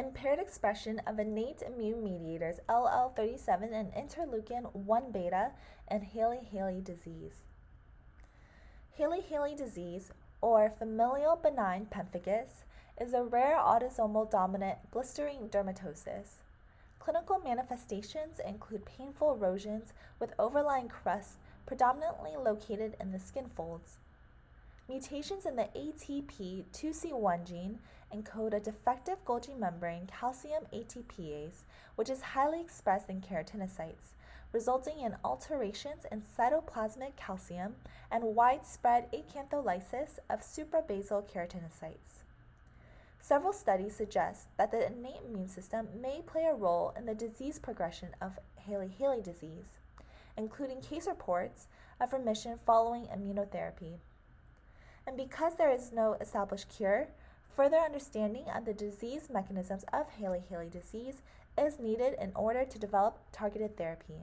Impaired expression of innate immune mediators LL-37 and interleukin-1 beta and Hailey-Hailey disease. Hailey-Hailey disease, or familial benign pemphigus, is a rare autosomal dominant blistering dermatosis. Clinical manifestations include painful erosions with overlying crust predominantly located in the skin folds. Mutations in the ATP2C1 gene encode a defective Golgi membrane calcium ATPase, which is highly expressed in keratinocytes, resulting in alterations in cytoplasmic calcium and widespread acantholysis of suprabasal keratinocytes. Several studies suggest that the innate immune system may play a role in the disease progression of Hailey-Hailey disease, including case reports of remission following immunotherapy. And because there is no established cure, further understanding of the disease mechanisms of Hailey-Hailey disease is needed in order to develop targeted therapy.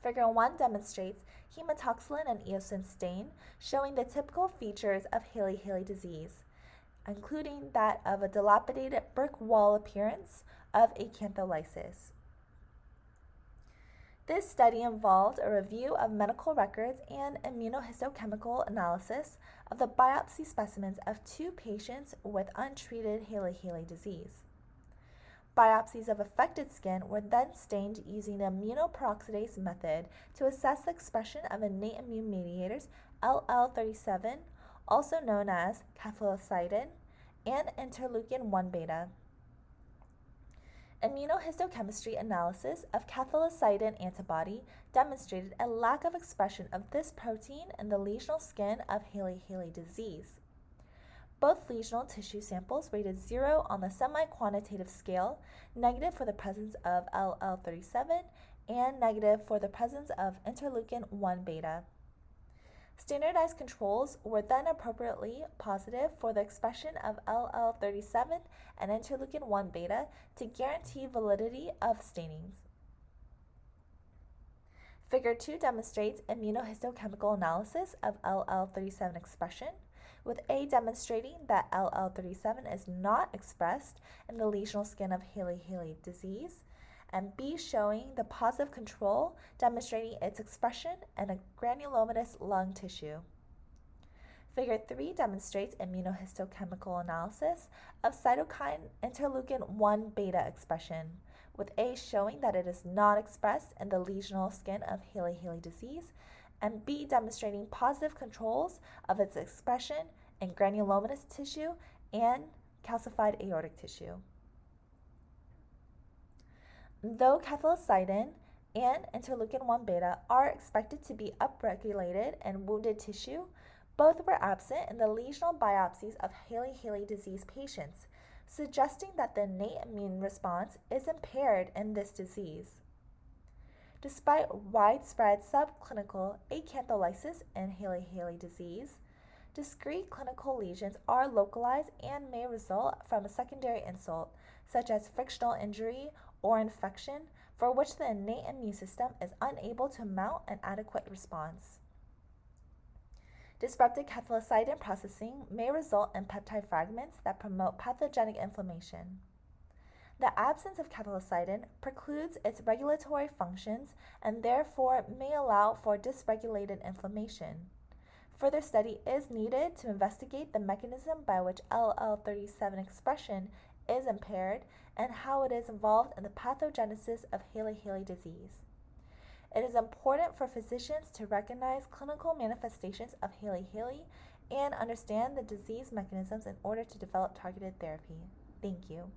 Figure 1 demonstrates hematoxylin and eosin stain showing the typical features of Hailey-Hailey disease, including that of a dilapidated brick wall appearance of acantholysis. This study involved a review of medical records and immunohistochemical analysis of the biopsy specimens of 2 patients with untreated Hailey-Hailey disease. Biopsies of affected skin were then stained using the immunoperoxidase method to assess the expression of innate immune mediators LL-37, also known as cathelicidin, and interleukin-1 beta. Immunohistochemistry analysis of cathelicidin antibody demonstrated a lack of expression of this protein in the lesional skin of Hailey-Hailey disease. Both lesional tissue samples rated 0 on the semi-quantitative scale, negative for the presence of LL-37 and negative for the presence of interleukin-1 beta. Standardized controls were then appropriately positive for the expression of LL-37 and interleukin-1 beta to guarantee validity of stainings. Figure 2 demonstrates immunohistochemical analysis of LL-37 expression, with A demonstrating that LL-37 is not expressed in the lesional skin of Hailey-Hailey disease, and B showing the positive control demonstrating its expression in a granulomatous lung tissue. Figure 3 demonstrates immunohistochemical analysis of cytokine interleukin-1 beta expression, with A showing that it is not expressed in the lesional skin of Hailey-Hailey disease, and B demonstrating positive controls of its expression in granulomatous tissue and calcified aortic tissue. Though cathelicidin and interleukin-1 beta are expected to be upregulated in wounded tissue, both were absent in the lesional biopsies of Hailey-Hailey disease patients, suggesting that the innate immune response is impaired in this disease. Despite widespread subclinical acantholysis in Hailey-Hailey disease, discrete clinical lesions are localized and may result from a secondary insult, such as frictional injury or infection, for which the innate immune system is unable to mount an adequate response. Disrupted cathelicidin processing may result in peptide fragments that promote pathogenic inflammation. The absence of cathelicidin precludes its regulatory functions and therefore may allow for dysregulated inflammation. Further study is needed to investigate the mechanism by which LL-37 expression is impaired and how it is involved in the pathogenesis of Hailey-Hailey disease. It is important for physicians to recognize clinical manifestations of Hailey-Hailey and understand the disease mechanisms in order to develop targeted therapy. Thank you.